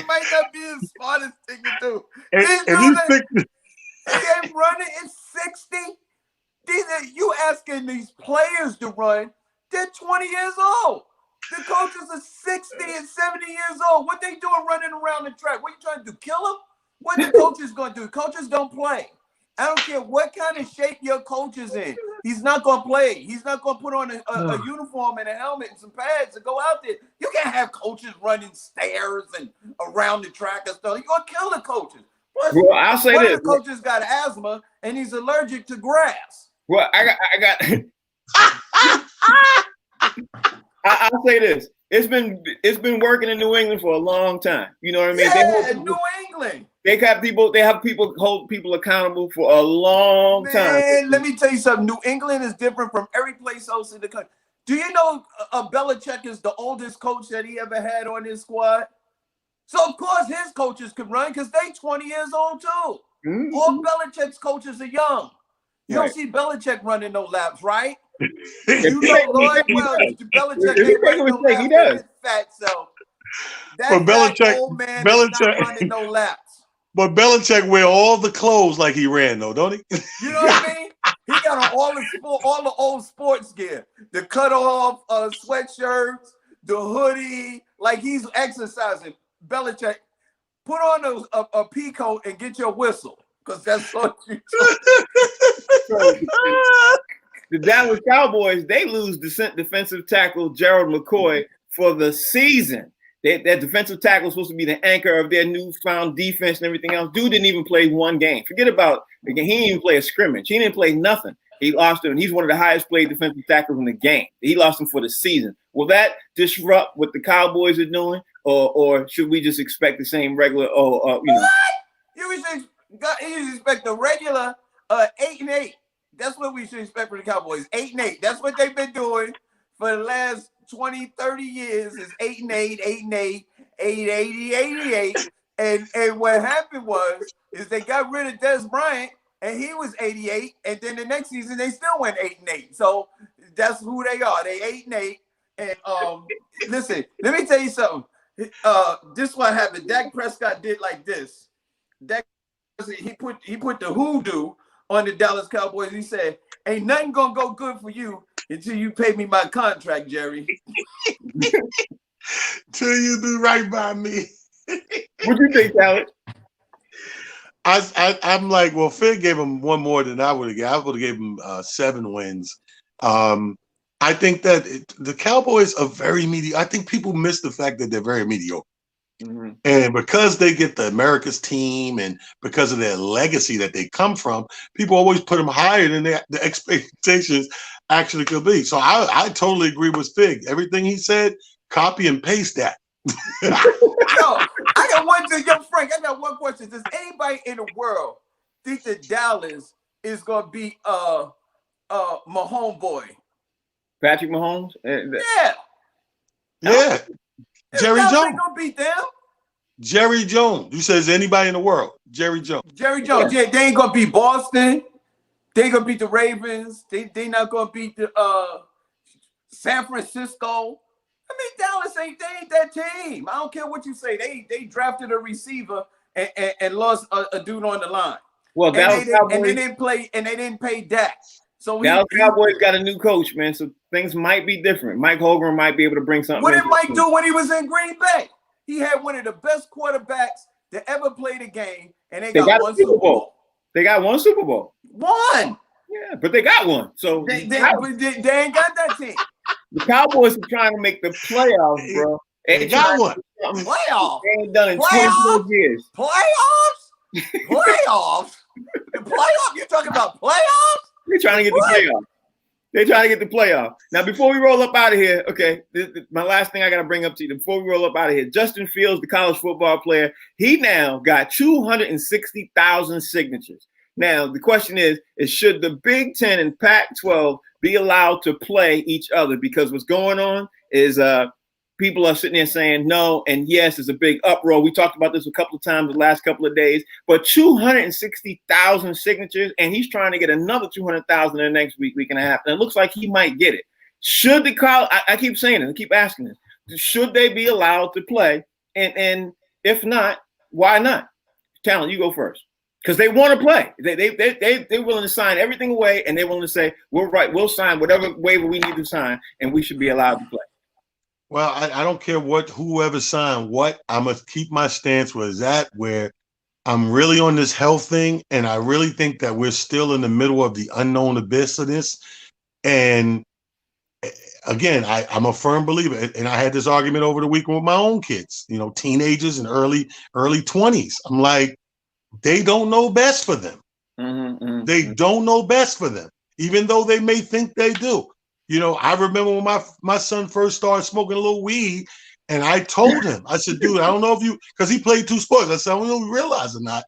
might not be the smartest thing to do. They're running in 60. You asking these players to run? They're 20 years old. The coaches are 60 and 70 years old. What they doing running around the track? What you trying to do? Kill them? What the coaches going to do? Coaches don't play. I don't care what kind of shape your coach is in. He's not going to play. He's not going to put on a uniform and a helmet and some pads and go out there. You can't have coaches running stairs and around the track and stuff. You're going to kill the coaches. Plus, well, I'll say this. The coaches got asthma and he's allergic to grass. Well, I'll say this. It's been working in New England for a long time. You know what I mean? Yeah, New England. They have people hold people accountable for a long time. Let me tell you something. New England is different from every place else in the country. Do you know Belichick is the oldest coach that he ever had on his squad? So of course his coaches can run because they 20 years old too. Mm-hmm. All Belichick's coaches are young. You don't see Belichick running no laps, right? You know Lord well, Belichick ain't running no laps. He does. Fat self. That Belichick, old man is not running no laps. But Belichick wear all the clothes like he ran, though, don't he? You know what I mean? He got on all the old sports gear, the cut off sweatshirts, the hoodie, like he's exercising. Belichick, put on a pea coat and get your whistle, because that's what you do. The Dallas Cowboys, they lose defensive tackle Gerald McCoy for the season. That defensive tackle was supposed to be the anchor of their newfound defense and everything else. Dude didn't even play one game. Forget about, again, he didn't even play a scrimmage. He didn't play nothing. He lost him, and he's one of the highest paid defensive tackles in the game. He lost him for the season. Will that disrupt what the Cowboys are doing, or should we just expect the same regular? What? You should expect the regular 8-8. That's what we should expect from the Cowboys. 8-8. That's what they've been doing for the last 20, 30 years. Is 8-8, 8-8, 8-80, 88. And what happened is they got rid of Des Bryant, and he was 88. And then the next season they still went 8-8. So that's who they are. They 8-8. And listen, let me tell you something. This is what happened. Dak Prescott did like this. He put the hoodoo on the Dallas Cowboys. He said, "Ain't nothing gonna go good for you until you pay me my contract, Jerry." Till you do right by me. What do you think, Alex? I'm like, well, Fig gave him one more than I would have given. I would have gave him 7 wins. I think that the Cowboys are very mediocre. I think people miss the fact that they're very mediocre. Mm-hmm. And because they get the America's team and because of their legacy that they come from, people always put them higher than the expectations actually could be. So I totally agree with Fig. Everything he said, copy and paste that. Yo, I got one thing, Frank. I got one question. Does anybody in the world think that Dallas is gonna beat my homeboy? Patrick Mahomes? Yeah. Jerry Jones. Ain't gonna beat them. Jerry Jones. You says anybody in the world? Jerry Jones. Jerry Jones. Yeah, they ain't gonna beat Boston. They ain't gonna beat the Ravens. They not gonna beat the San Francisco. I mean, Dallas ain't that team. I don't care what you say. They drafted a receiver and lost a dude on the line. Well, they didn't pay Dak. So Dallas Cowboys got a new coach, man. So things might be different. Mike Holmgren might be able to bring something. What did Mike do when he was in Green Bay? He had one of the best quarterbacks that ever played a game, and they got one Super Bowl. They got one Super Bowl. One. Yeah, but they got one. So they ain't got that team. The Cowboys are trying to make the playoffs, bro. They got one. Playoffs. They ain't done in 24 years. Playoffs? Playoffs? Playoffs? You talking about playoffs? They're trying to get the playoff. They're trying to get the playoff. Now, before we roll up out of here, okay, my last thing I got to bring up to you before we roll up out of here, Justin Fields, the college football player, he now got 260,000 signatures. Now, the question is should the Big Ten and Pac-12 be allowed to play each other? Because what's going on is people are sitting there saying no and yes. It's a big uproar. We talked about this a couple of times the last couple of days, but 260,000 signatures, and he's trying to get another 200,000 in the next week and a half. And it looks like he might get it. Should the college? I keep saying it. I keep asking this. Should they be allowed to play? And if not, why not? Talent, you go first. Because they want to play. They're willing to sign everything away, and they're willing to say, we're right, we'll sign whatever waiver we need to sign, and we should be allowed to play. Well, I don't care whoever signed what. I'm going to keep my stance where it's at, where I'm really on this health thing, and I really think that we're still in the middle of the unknown abyss of this. And again, I'm a firm believer, and I had this argument over the weekend with my own kids, teenagers and early 20s. I'm like, they don't know best for them. They don't know best for them, even though they may think they do. I remember when my son first started smoking a little weed, and I told him, I said, dude, I don't know if because he played 2 sports. I said, I don't know if you realize or not,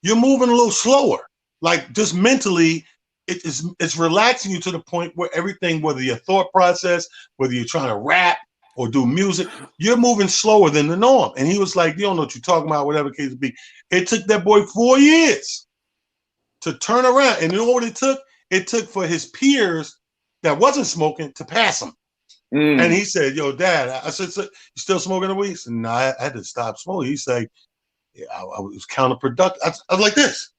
you're moving a little slower. Like just mentally, it's relaxing you to the point where everything, whether your thought process, whether you're trying to rap or do music, you're moving slower than the norm. And he was like, you don't know what you're talking about, whatever the case be. It took that boy 4 years to turn around. And you know what it took? It took for his peers that wasn't smoking to pass him. And he said, yo, Dad, I said, so, you still smoking the weed? He said, no, I had to stop smoking. He said, yeah, I was counterproductive. I was like this.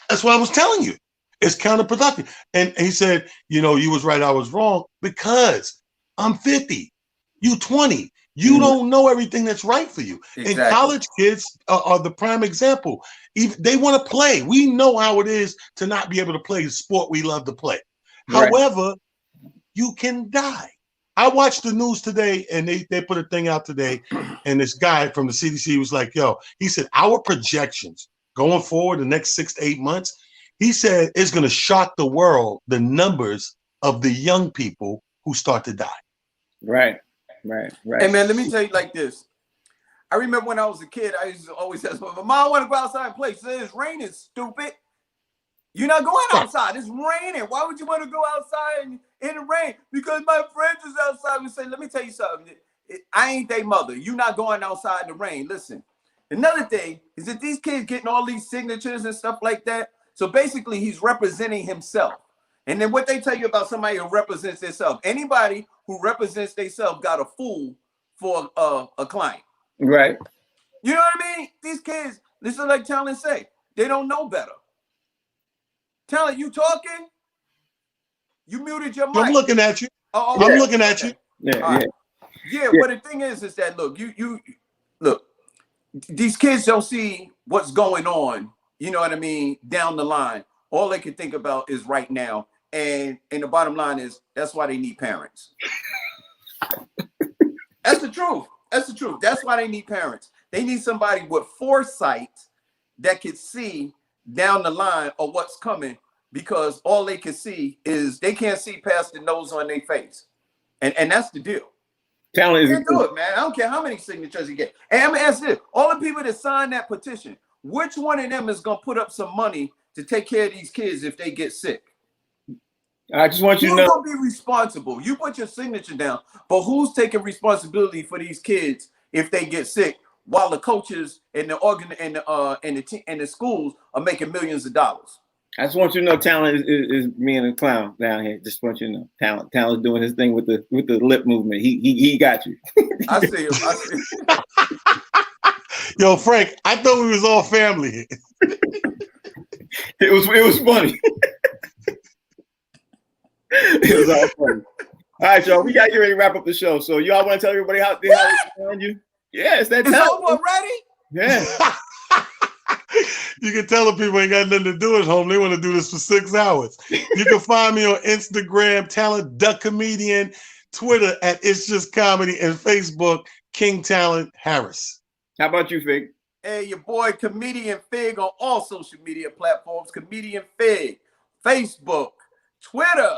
That's what I was telling you. It's counterproductive. And he said, you was right, I was wrong, because I'm 50. You 20. You don't know everything that's right for you. Exactly. And college kids are the prime example. They want to play. We know how it is to not be able to play the sport we love to play. Right. However, you can die. I watched the news today, and they put a thing out today, and this guy from the CDC was like, he said, our projections going forward the next 6 to 8 months He said it's going to shock the world, the numbers of the young people who start to die. Right. Hey, man, let me tell you like this. I remember when I was a kid, I used to always say, my mom want to go outside and play. She said, it's raining, stupid. You're not going outside. It's raining. Why would you want to go outside in the rain? Because my friends is outside. We say, let me tell you something. I ain't their mother. You're not going outside in the rain. Listen, another thing is that these kids getting all these signatures and stuff like that. So basically, he's representing himself. And then what they tell you about somebody who represents themselves, anybody who represents themselves got a fool for a client. Right. You know what I mean? These kids, this is like Talent say, they don't know better. Talent, you talking? You muted your mic. I'm looking at you. Oh, I'm looking at you. Yeah. But the thing is that look, you look, these kids don't see what's going on, you know what I mean, down the line. All they can think about is right now. And the bottom line is that's why they need parents. That's the truth. That's the truth. That's why they need parents. They need somebody with foresight that could see down the line of what's coming, because all they can see is they can't see past the nose on their face. And that's the deal. Talent is do it, man. I don't care how many signatures you get. And I'm gonna ask this: all the people that signed that petition, which one of them is gonna put up some money to take care of these kids if they get sick? I just want you to Who's know. gonna be responsible? You put your signature down, but who's taking responsibility for these kids if they get sick, while the coaches and the and the schools are making millions of dollars? I just want you to know, Talent is me and a clown down here. Just want you to know, Talent doing his thing with the lip movement. He got you. I see him. I see him. Yo, Frank, I thought we was all family. It was funny. It was all funny. All right, y'all. We gotta get ready to wrap up the show. So y'all want to tell everybody how they find you? Yeah, it's that time. It's over already? Yeah. You can tell the people ain't got nothing to do at home. They want to do this for 6 hours. You can find me on Instagram, Talent the Comedian, Twitter at It's Just Comedy, and Facebook, King Talent Harris. How about you, Fig? Hey, your boy Comedian Fig on all social media platforms. Comedian Fig, Facebook, Twitter,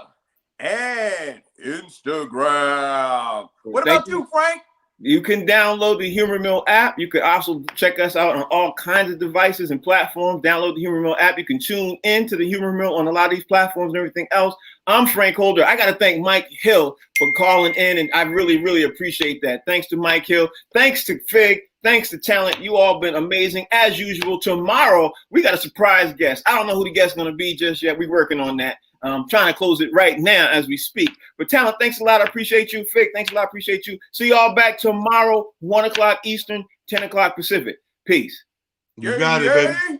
and Instagram. What about you, Frank? You can download the Humor Mill app. You can also check us out on all kinds of devices and platforms. Download the Humor Mill app. You can tune into the Humor Mill on a lot of these platforms and everything else. I'm Frank Holder. I got to thank Mike Hill for calling in, and I really, really appreciate that. Thanks to Mike Hill. Thanks to Fig. Thanks to Talent. You all been amazing as usual. Tomorrow, we got a surprise guest. I don't know who the guest is going to be just yet. We're working on that. I'm trying to close it right now as we speak. But Talent, thanks a lot. I appreciate you. Fig, thanks a lot. I appreciate you. See y'all back tomorrow, 1 o'clock Eastern, 10 o'clock Pacific. Peace. You got it, baby.